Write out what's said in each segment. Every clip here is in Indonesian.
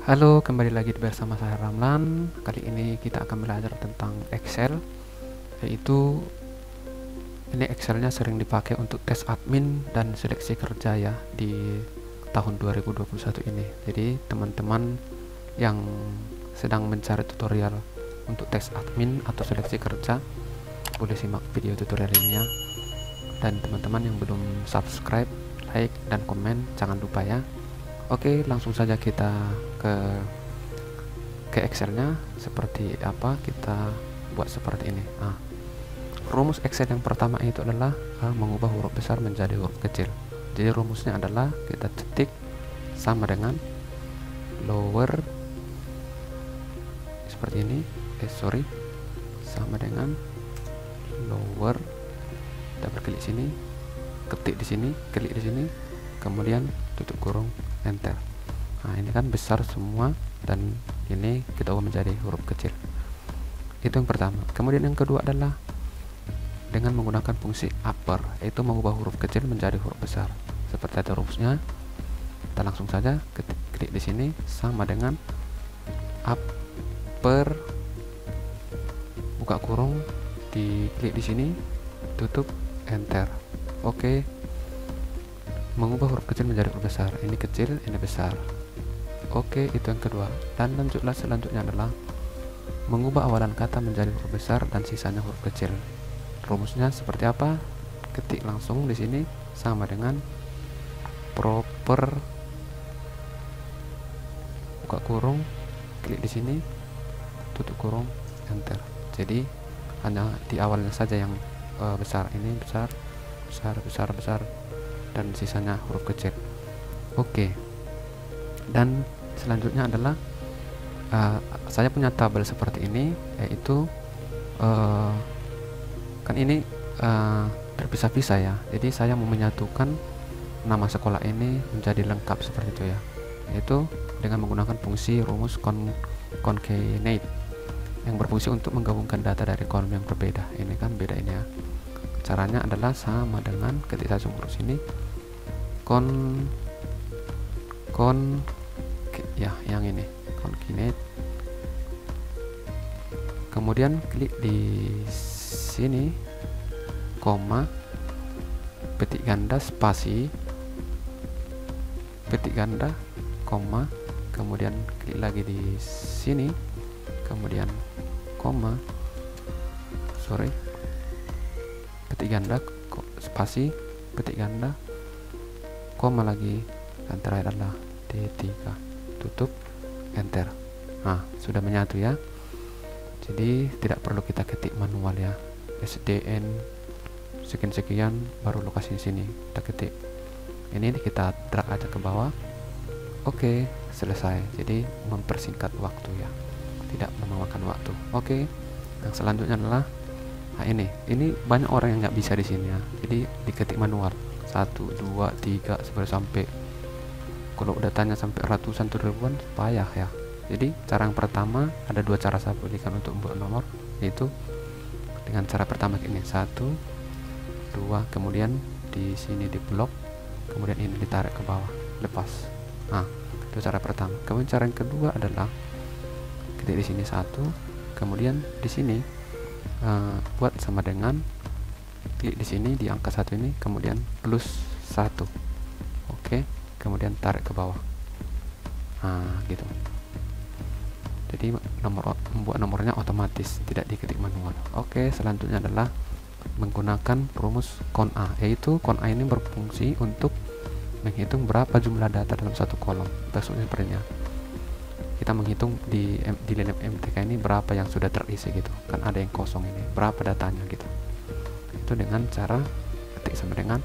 Halo, kembali lagi bersama saya Ramlan. Kali ini kita akan belajar tentang Excel, yaitu ini Excelnya sering dipakai untuk tes admin dan seleksi kerja ya di tahun 2021 ini. Jadi teman-teman yang sedang mencari tutorial untuk tes admin atau seleksi kerja boleh simak video tutorial ini ya. Dan teman-teman yang belum subscribe, like, dan komen jangan lupa ya. Oke, langsung saja kita ke Excelnya. Seperti apa kita buat seperti ini. Rumus Excel yang pertama itu adalah mengubah huruf besar menjadi huruf kecil. Jadi rumusnya adalah kita ketik sama dengan lower seperti ini. Sama dengan lower, double klik sini, ketik di sini, klik di sini, kemudian tutup kurung, enter. Nah, ini kan besar semua dan ini kita ubah menjadi huruf kecil. Itu yang pertama. Kemudian yang kedua adalah dengan menggunakan fungsi upper, yaitu mengubah huruf kecil menjadi huruf besar. Seperti ada rumusnya. Kita langsung saja klik di sini sama dengan upper, buka kurung, diklik di sini, tutup, enter. Oke. Mengubah huruf kecil menjadi huruf besar. Ini kecil, ini besar. Oke, itu yang kedua. Dan lanjutlah selanjutnya adalah mengubah awalan kata menjadi huruf besar dan sisanya huruf kecil. Rumusnya seperti apa? Ketik langsung di sini sama dengan proper, buka kurung, klik di sini, tutup kurung, enter. Jadi hanya di awalnya saja yang besar. Ini besar, besar, besar, besar, dan sisanya huruf kecil. Oke. Dan selanjutnya adalah saya punya tabel seperti ini, yaitu kan ini terpisah-pisah ya. Jadi saya mau menyatukan nama sekolah ini menjadi lengkap seperti itu ya, yaitu dengan menggunakan fungsi rumus concatenate yang berfungsi untuk menggabungkan data dari kolom yang berbeda. Ini kan beda ini ya. Caranya adalah sama dengan ketik saya huruf sini ya, yang ini concatenate, kemudian klik di sini, koma, petik ganda, spasi, petik ganda, koma, kemudian klik lagi di sini, kemudian koma, petik ganda, spasi, petik ganda, koma lagi, dan terakhir adalah D3, tutup, enter. Nah, sudah menyatu ya. Jadi tidak perlu kita ketik manual ya. SDN sekian baru lokasi sini kita ketik. Ini kita drag aja ke bawah. Oke, selesai. Jadi mempersingkat waktu ya, tidak memakan waktu. Oke, yang selanjutnya adalah ini banyak orang yang nggak bisa di sini ya. Jadi diketik manual 1, 2, 3 sampai kalau udah tanya sampai ratusan atau ribuan payah ya. Jadi cara yang pertama, ada dua cara saya berikan untuk membuat nomor, yaitu dengan cara pertama ini 1, 2, kemudian di sini di blok, kemudian ini ditarik ke bawah, lepas. Nah, itu cara pertama. Kemudian cara yang kedua adalah ketik di sini 1, kemudian di sini buat sama dengan klik di sini di angka 1 ini, kemudian plus 1. Oke, kemudian tarik ke bawah. Nah, gitu. Jadi membuat nomornya otomatis, tidak diketik manual. Oke, selanjutnya adalah menggunakan rumus con-A, yaitu con-A ini berfungsi untuk menghitung berapa jumlah data dalam satu kolom. Maksudnya sepertinya kita menghitung di dalam MTK ini berapa yang sudah terisi gitu. Kan ada yang kosong ini, berapa datanya gitu. Itu dengan cara ketik sama dengan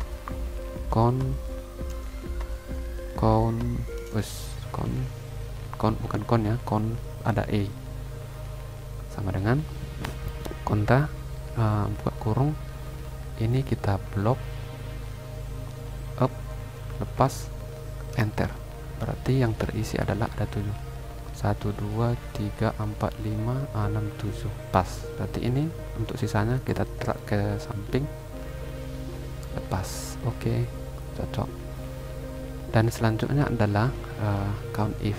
bukan con ya, ada sama dengan konta, buka kurung, ini kita blok, up, lepas, enter. Berarti yang terisi adalah ada 7, 1, 2, 3, 4, 5, 6, 7, pas. Berarti ini untuk sisanya kita drag ke samping, lepas. Oke, cocok. Dan selanjutnya adalah count if.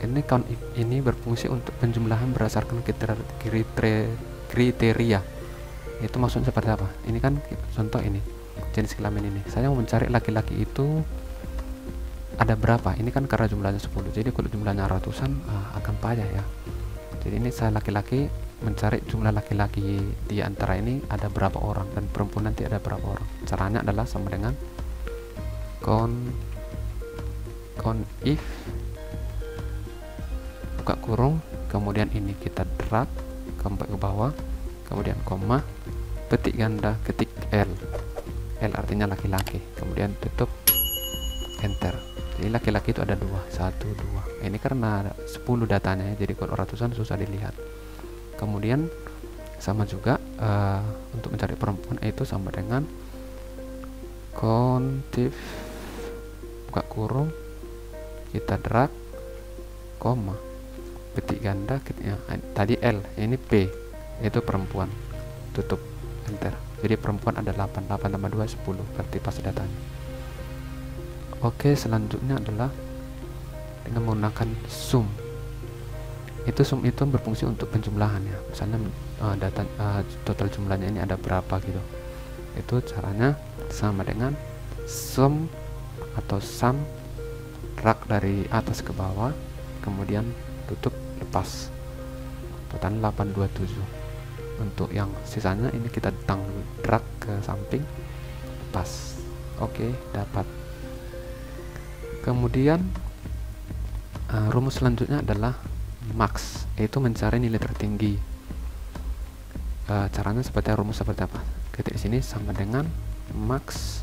ini count if ini berfungsi untuk penjumlahan berdasarkan kriteria. Itu maksudnya seperti apa? Ini kan contoh ini jenis kelamin ini. Saya mau mencari laki-laki itu ada berapa? Ini kan karena jumlahnya 10. Jadi kalau jumlahnya ratusan akan payah ya. Jadi ini saya laki-laki mencari jumlah laki-laki di antara ini ada berapa orang dan perempuan nanti ada berapa orang. Caranya adalah sama dengan count if buka kurung, kemudian ini kita drag sampai ke bawah, kemudian koma, petik ganda, ketik L artinya laki-laki, kemudian tutup enter. Jadi laki-laki itu ada 2, 1, 2. Ini karena 10 datanya ya, jadi kalau ratusan susah dilihat. Kemudian sama juga untuk mencari perempuan itu sama dengan count if buka kurung, kita drag koma, petik ganda ya, tadi L, ini P, itu perempuan, tutup enter. Jadi perempuan ada 8 tambah 2 10, berarti pas datanya. Oke, selanjutnya adalah dengan menggunakan sum. Sum itu berfungsi untuk penjumlahan ya, misalnya data total jumlahnya ini ada berapa gitu. Itu caranya sama dengan sum atau sum, drag dari atas ke bawah, kemudian tutup lepas, total 827. Untuk yang sisanya ini kita drag ke samping, lepas. Oke, dapat. Kemudian rumus selanjutnya adalah max, yaitu mencari nilai tertinggi. Caranya seperti rumus seperti apa? Ketik di sini sama dengan max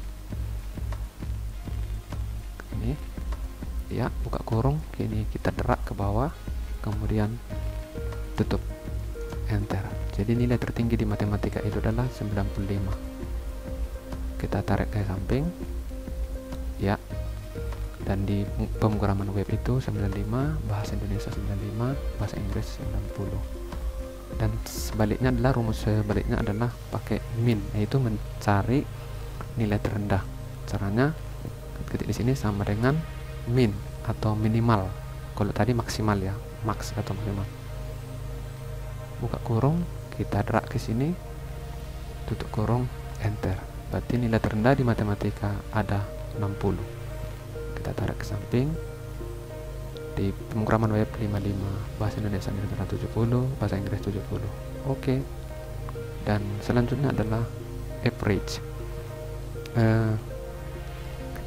ini ya, buka kurung, ini kita drag ke bawah, kemudian tutup enter. Jadi nilai tertinggi di matematika itu adalah 95. Kita tarik ke samping ya, dan di pemrograman web itu 95, bahasa Indonesia 95, bahasa Inggris 90. Dan sebaliknya adalah rumus sebaliknya adalah pakai min, yaitu mencari nilai terendah. Caranya ketik di sini sama dengan min atau minimal. Kalau tadi maksimal ya, max atau maksimal. Buka kurung, kita drag ke sini, tutup kurung, enter. Berarti nilai terendah di matematika ada 60. Kita tarik ke samping. Di pemrograman web 55, bahasa Indonesia 70, bahasa Inggris 70. Oke. Dan selanjutnya adalah average.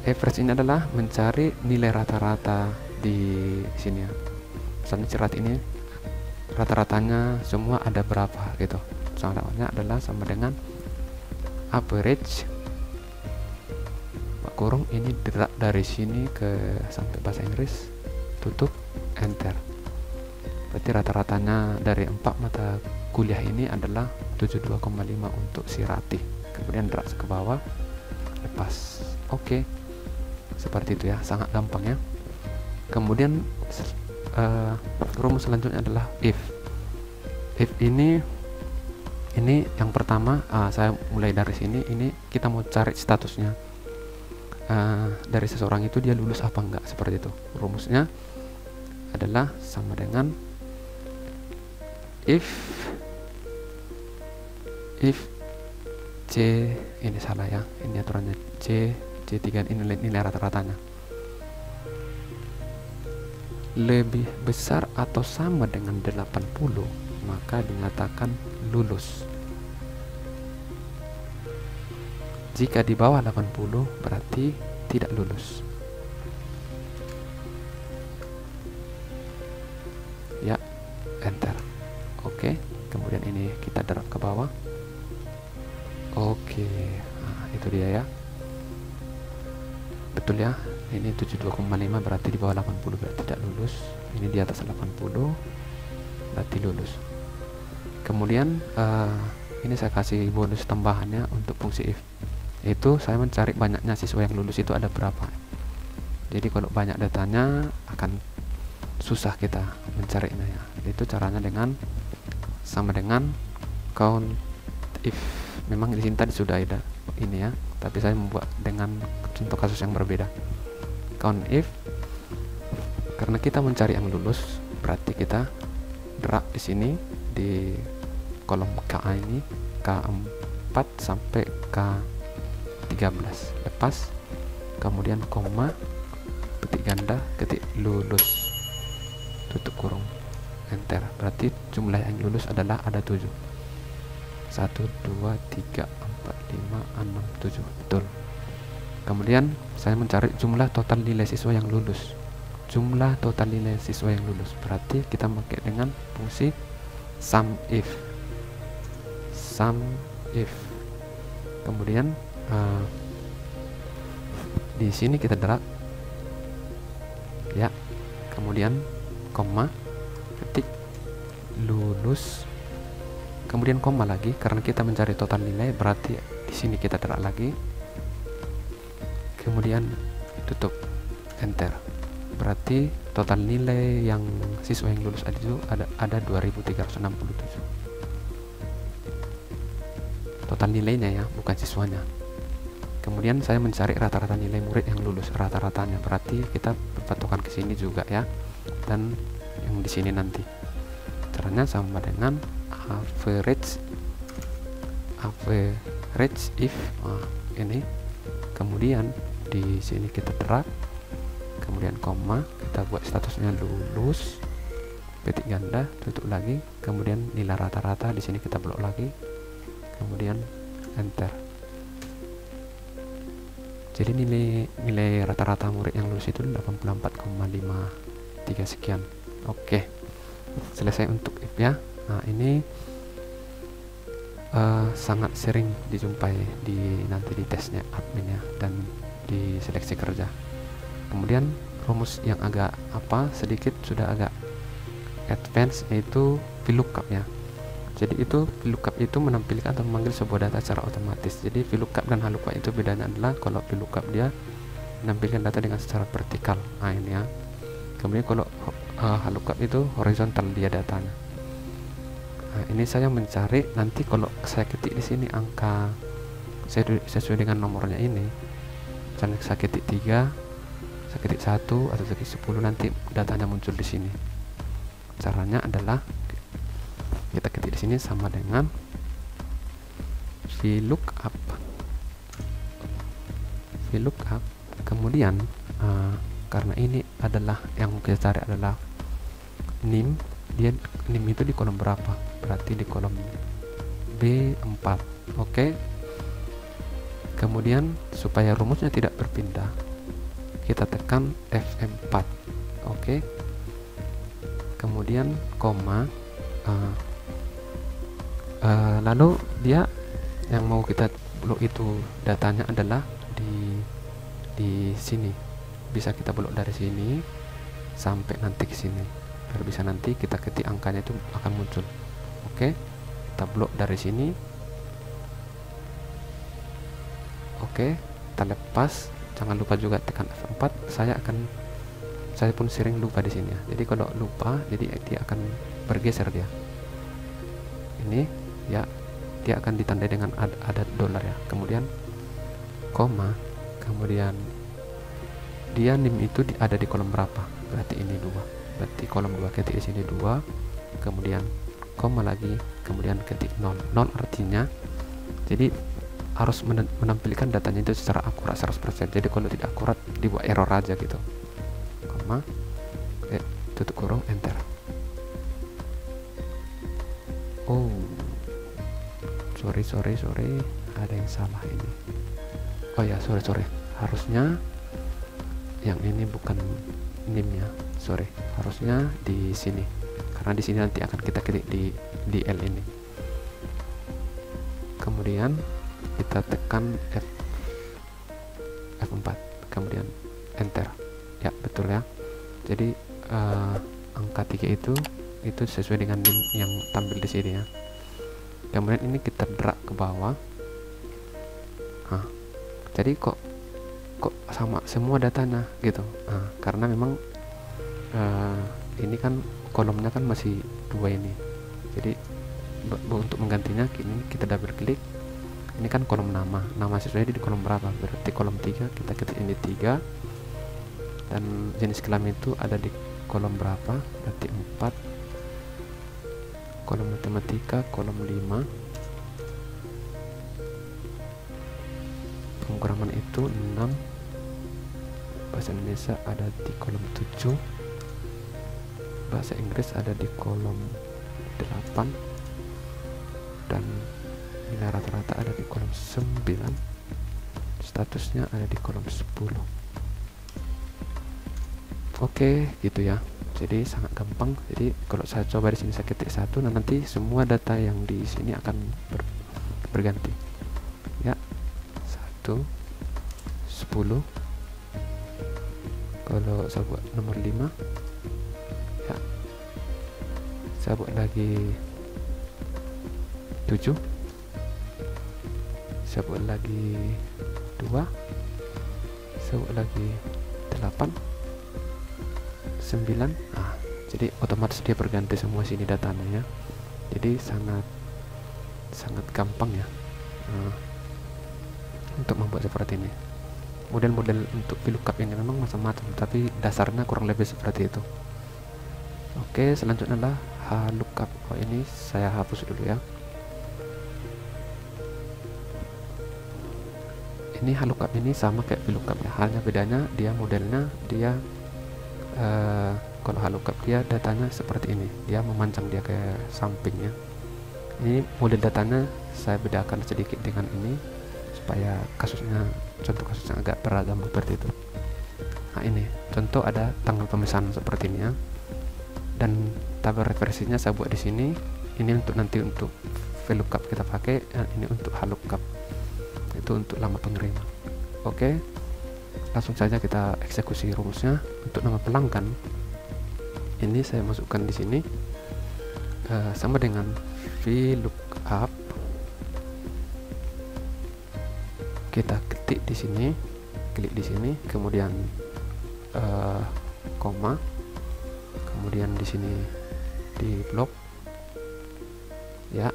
Average ini adalah mencari nilai rata-rata di sini ya. Misalnya cerat ini rata-ratanya semua ada berapa gitu. Contohnya adalah sama dengan average kurung, ini dari sini ke sampai bahasa Inggris, tutup enter. Berarti rata-ratanya dari 4 mata kuliah ini adalah 72,5 untuk si Ratih. Kemudian drag ke bawah, lepas. Oke. Seperti itu ya, sangat gampang ya. Kemudian rumus selanjutnya adalah if. If ini yang pertama, saya mulai dari sini. Ini kita mau cari statusnya dari seseorang itu, dia lulus apa enggak, seperti itu. Rumusnya adalah sama dengan if C, ini salah ya, ini aturannya C3 ini nilai rata-ratanya lebih besar atau sama dengan 80, maka dinyatakan lulus. Jika di bawah 80 berarti tidak lulus. Ya, enter. Oke, kemudian ini kita drag ke bawah. Oke, nah, itu dia ya. Betul ya, ini 72,5 berarti di bawah 80 berarti tidak lulus. Ini di atas 80 berarti lulus. Kemudian ini saya kasih bonus tambahannya untuk fungsi if. Itu saya mencari banyaknya siswa yang lulus itu ada berapa. Jadi kalau banyak datanya akan susah kita mencarinya ya. Itu caranya dengan sama dengan count if. Memang di sini tadi sudah ada ini ya, tapi saya membuat dengan contoh kasus yang berbeda. Count if Karena kita mencari yang lulus, berarti kita drag di sini di kolom KA ini, K4 sampai K13, lepas, kemudian koma, ketik ganda, ketik lulus, tutup kurung, enter. Berarti jumlah yang lulus adalah ada 7. 1, 2, 3, 4, 5, 6, 7. Betul. Kemudian saya mencari jumlah total nilai siswa yang lulus. Jumlah total nilai siswa yang lulus, berarti kita pakai dengan fungsi SUMIF. Kemudian di sini kita drag ya, kemudian koma, ketik lulus, kemudian koma lagi karena kita mencari total nilai, berarti di sini kita drag lagi, kemudian tutup, enter. Berarti total nilai yang siswa yang lulus itu ada 2367. Total nilainya ya, bukan siswanya. Kemudian saya mencari rata-rata nilai murid yang lulus, rata-ratanya. Berarti kita berpatokan ke sini juga ya, dan yang di sini nanti. Caranya sama dengan average if ini. Kemudian di sini kita drag, kemudian koma, kita buat statusnya lulus, ketik ganda, tutup lagi, kemudian nilai rata-rata di sini kita blok lagi, kemudian enter. Jadi nilai rata-rata murid yang lulus itu 84,53 sekian. Oke, selesai untuk if ya. Nah ini sangat sering dijumpai nanti di tesnya admin ya, dan di seleksi kerja. Kemudian rumus yang agak sedikit sudah agak advance, yaitu VLOOKUP ya. Jadi itu VLOOKUP itu menampilkan atau memanggil sebuah data secara otomatis. Jadi VLOOKUP dan HLOOKUP itu bedanya adalah kalau VLOOKUP dia menampilkan data dengan secara vertikal, nah ini ya. Kemudian kalau HLOOKUP itu horizontal dia datanya. Nah, ini saya mencari nanti kalau saya ketik di sini angka sesuai dengan nomornya ini, misalnya saya ketik 3, saya ketik 1 atau saya ketik 10, nanti datanya muncul di sini. Caranya adalah kita ketik di sini sama dengan VLOOKUP. Kemudian karena ini adalah yang kita cari adalah NIM, NIM itu di kolom berapa? Berarti di kolom B4. Oke. Kemudian supaya rumusnya tidak berpindah, kita tekan F4. Oke. Kemudian koma, lalu dia yang mau kita blok itu datanya adalah di sini. Bisa kita blok dari sini sampai nanti ke sini, biar bisa nanti kita ketik angkanya itu akan muncul. Oke, kita blok dari sini. Oke, kita lepas. Jangan lupa juga tekan F4. Saya pun sering lupa di sini ya. Jadi kalau lupa, jadi dia akan bergeser dia. Ini ya, dia akan ditandai dengan ada dolar ya. Kemudian koma, kemudian dia NIM itu ada di kolom berapa? Berarti ini 2. Berarti kolom 2, ketik di sini 2. Kemudian koma lagi, kemudian ketik 0. 0 artinya jadi harus menampilkan datanya itu secara akurat 100%. Jadi kalau tidak akurat dibuat error aja gitu. Koma, tutup kurung, enter. Oh, sorry, ada yang salah ini. Oh ya, sorry, harusnya yang ini bukan NIM ya, sorry, harusnya di sini, karena di sini nanti akan kita ketik di L ini. Kemudian kita tekan F4, kemudian enter ya, betul ya. Jadi angka 3 itu sesuai dengan NIM yang tampil di sini ya. Kemudian ini kita drag ke bawah. Nah, jadi kok sama semua datanya gitu. Nah, karena memang ini kan kolomnya kan masih 2 ini. Jadi untuk menggantinya kini kita double klik. Ini kan kolom nama siswanya di kolom berapa? Berarti kolom 3, kita ketik ini 3. dan jenis kelamin itu ada di kolom berapa, berarti 4, kolom matematika kolom 5, pemrograman itu 6, bahasa Indonesia ada di kolom 7, bahasa Inggris ada di kolom 8, dan nilai rata-rata ada di kolom 9, statusnya ada di kolom 10. Oke, gitu ya. Jadi sangat gampang. Jadi kalau saya coba di sini saya ketik 1, nah nanti semua data yang di sini akan berganti. Ya. 1 10. Kalau saya buat nomor 5, ya. Saya buat lagi 7. Saya buat lagi 2. Saya buat lagi 8, 9. Jadi otomatis dia berganti semua sini datanya ya. Jadi sangat gampang ya untuk membuat seperti ini. Model-model untuk VLOOKUP ini memang macam-macam, tapi dasarnya kurang lebih seperti itu. Oke, selanjutnya adalah HLOOKUP. Ini saya hapus dulu ya. Ini HLOOKUP ini sama kayak VLOOKUP ya, hanya bedanya dia modelnya dia kalau HLOOKUP dia datanya seperti ini, dia memanjang dia ke sampingnya. Ini model datanya saya bedakan sedikit dengan ini supaya contoh kasusnya agak beragam seperti itu. Nah ini contoh ada tanggal pemesanan seperti ini ya, dan tabel referensinya saya buat di sini. Ini untuk nanti untuk VLOOKUP kita pakai, ini untuk HLOOKUP itu untuk lama pengiriman. Oke, langsung saja kita eksekusi rumusnya. Untuk nama pelanggan ini saya masukkan di sini sama dengan VLOOKUP, kita ketik di sini, klik di sini, kemudian koma, kemudian di sini di blok ya,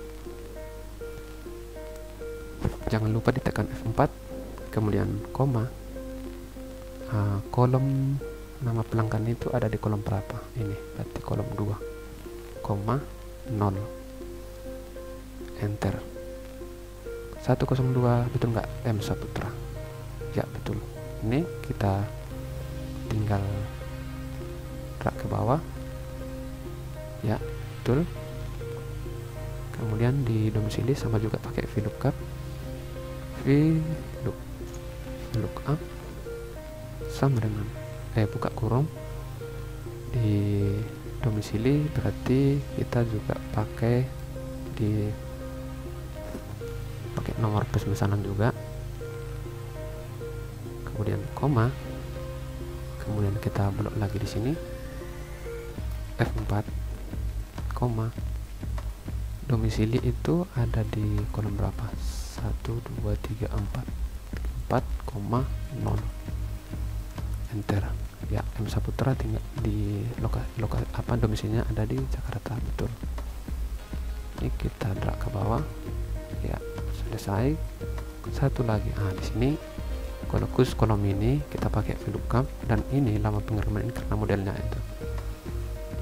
jangan lupa ditekan F4, kemudian koma. Kolom nama pelanggan itu ada di kolom berapa? Ini berarti kolom 2, koma 0, enter. 102 betul nggak M Saputra? Ya betul. Ini kita tinggal drag ke bawah ya, betul. Kemudian di domisili sama juga pakai VLOOKUP, VLOOKUP sama dengan buka kurung di domisili, berarti kita juga pakai nomor pemesanan juga, kemudian koma, kemudian kita blok lagi di sini F4, koma, domisili itu ada di kolom berapa? 1 2 3 4, 0, enter ya. M Saputra tinggal di lokasi apa, domisilinya ada di Jakarta, betul. Ini kita drag ke bawah ya, selesai. Satu lagi, di sini kalau khusus kolom ini kita pakai VLOOKUP, dan ini lama pengiriman ini karena modelnya itu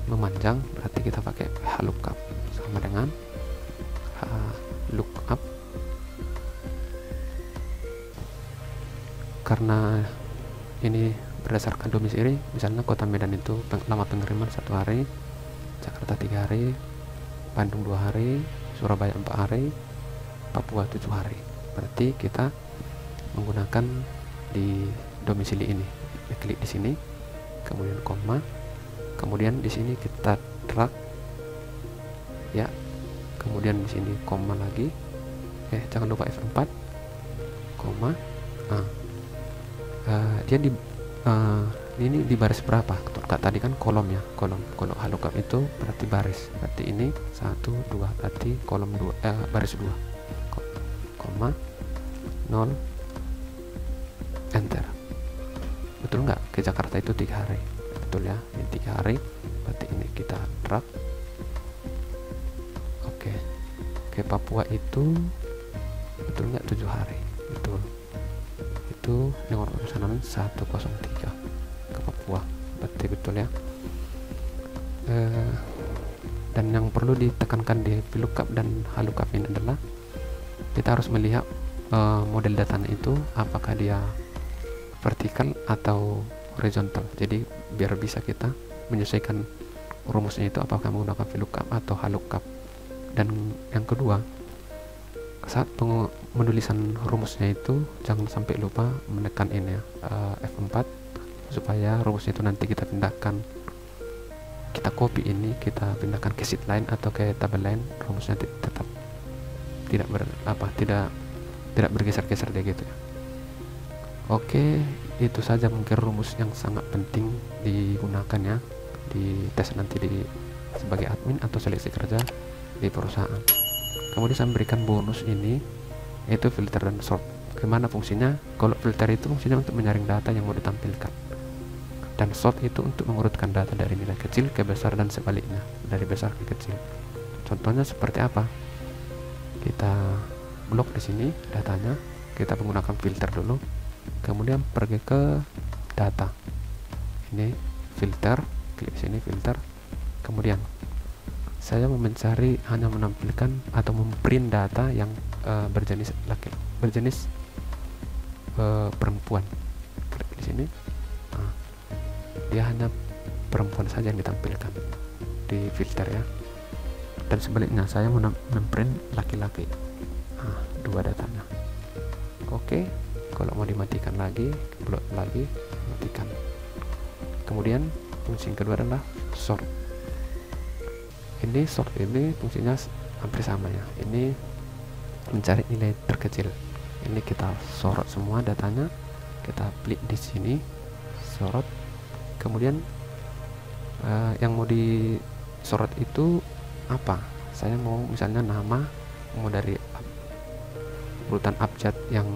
memanjang, berarti kita pakai HLOOKUP sama dengan HLOOKUP. Karena ini berdasarkan domisili, misalnya Kota Medan itu lama pengiriman 1 hari, Jakarta 3 hari, Bandung 2 hari, Surabaya 4 hari, Papua 7 hari. Berarti kita menggunakan di domisili ini. Klik di sini, kemudian koma, kemudian di sini kita drag ya, kemudian di sini koma lagi. Jangan lupa F4, koma. Dia ini di baris berapa? Tadi kan kolom ya, kolom. Kalau HLOOKUP itu berarti baris. Berarti ini 1 2, berarti kolom 2, baris 2. Koma 0, enter. Betul nggak? Ke Jakarta itu 3 hari. Betul ya, ini 3 hari. Berarti ini kita drag. Oke. Ke Papua itu betul nggak 7 hari? Betul. Itu nomor pemesanan 103 ke Papua. betul ya. Dan yang perlu ditekankan di VLOOKUP dan HLOOKUP ini adalah kita harus melihat model datanya itu apakah dia vertikal atau horizontal. Jadi biar bisa kita menyesuaikan rumusnya itu apakah menggunakan VLOOKUP atau HLOOKUP. Dan yang kedua, saat penulisan rumusnya itu jangan sampai lupa menekan ini ya, F4, supaya rumusnya itu nanti kita pindahkan, kita copy ini, kita pindahkan ke sheet lain atau ke tabel lain, rumusnya tetap tidak bergeser-geser deh gitu ya. Oke, itu saja mungkin rumus yang sangat penting digunakan ya di tes nanti sebagai admin atau seleksi kerja di perusahaan. Kemudian saya memberikan bonus ini, yaitu filter dan sort. Gimana fungsinya? Kalau filter itu fungsinya untuk menyaring data yang mau ditampilkan, dan sort itu untuk mengurutkan data dari nilai kecil ke besar dan sebaliknya, dari besar ke kecil. Contohnya seperti apa? Kita blok di sini datanya, kita menggunakan filter dulu, kemudian pergi ke data. Ini filter, klik sini filter, kemudian saya mau mencari hanya menampilkan atau memprint data yang berjenis perempuan. Klik di sini. Dia hanya perempuan saja yang ditampilkan di filter ya, dan sebaliknya saya memprint laki-laki. Dua datanya. Oke, kalau mau dimatikan lagi, blok lagi, matikan. Kemudian fungsi yang kedua adalah sort. Ini sort ini fungsinya hampir sama ya, ini mencari nilai terkecil. Ini kita sorot semua datanya, kita klik di sini sorot. Kemudian yang mau disorot itu apa? Saya mau misalnya nama, mau dari urutan abjad yang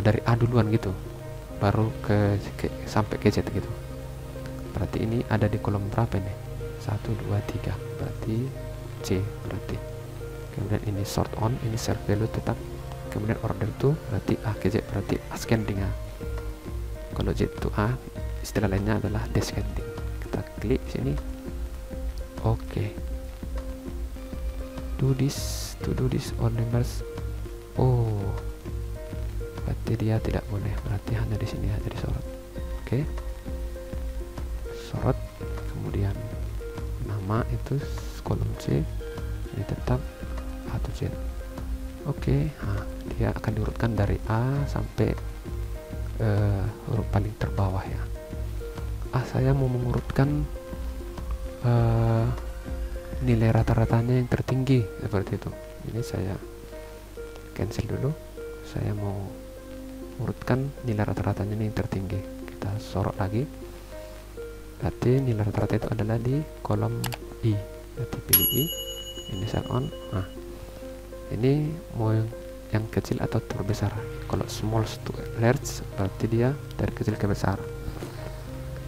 dari A duluan gitu, baru sampai ke Z gitu. Berarti ini ada di kolom berapa ini? 1, 2, 3, berarti C berarti. Kemudian ini sort on, ini serve value tetap. Kemudian order to berarti A ke Z, berarti ascending ya. Kalau Z to A, istilah lainnya adalah descending. Kita klik sini. Oke. To do this all numbers. Oh, berarti dia tidak boleh, berarti hanya di sini aja disorot. Oke. Sorot, kemudian nama itu kolom C, ini tetap A to Z. Oke. Dia akan diurutkan dari A sampai huruf paling terbawah ya. Saya mau mengurutkan nilai rata-ratanya yang tertinggi seperti itu. Ini saya cancel dulu. Saya mau urutkan nilai rata-ratanya yang tertinggi. Kita sorot lagi. Berarti nilai rata-rata itu adalah di kolom I. Berarti pilih I. Ini set on. Ini mau yang kecil atau terbesar. Kalau small to large berarti dia dari kecil ke besar.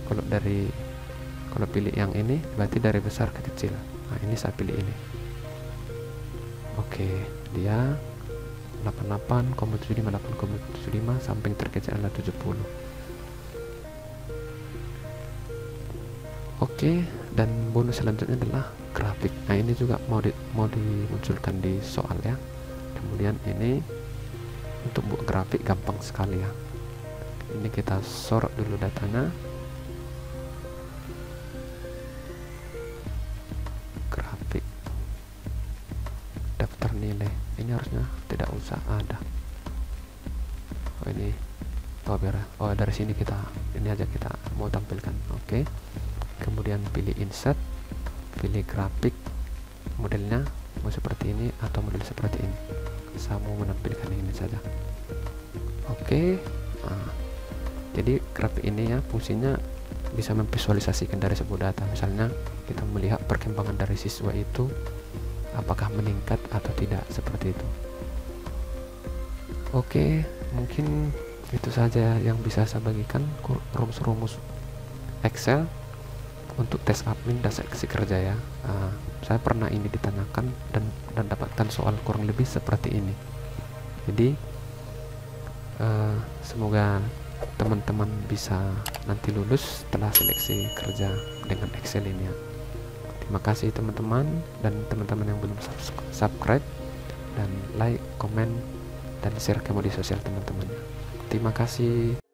Kalau pilih yang ini berarti dari besar ke kecil. Ini saya pilih ini. Oke, dia 88,75 samping terkecil adalah 70. Oke, dan bonus selanjutnya adalah grafik. Ini juga mau dimunculkan di soal ya. Kemudian ini untuk buat grafik gampang sekali ya. Ini kita sorot dulu datanya. Grafik daftar nilai, ini harusnya tidak usah ada. Dari sini ini aja kita mau tampilkan. Oke. Kemudian pilih insert, pilih grafik, modelnya mau seperti ini atau model seperti ini. Saya mau menampilkan ini saja. Oke. Jadi grafik ini ya fungsinya bisa memvisualisasikan dari sebuah data. Misalnya kita melihat perkembangan dari siswa itu apakah meningkat atau tidak, seperti itu. Oke, mungkin itu saja yang bisa saya bagikan, rumus-rumus Excel untuk tes admin dan seleksi kerja ya. Saya pernah ini ditanyakan dan dapatkan soal kurang lebih seperti ini. Jadi semoga teman-teman bisa nanti lulus setelah seleksi kerja dengan Excel ini ya. Terima kasih teman-teman, dan teman-teman yang belum subscribe dan like, komen, dan share ke media sosial teman-teman. Terima kasih.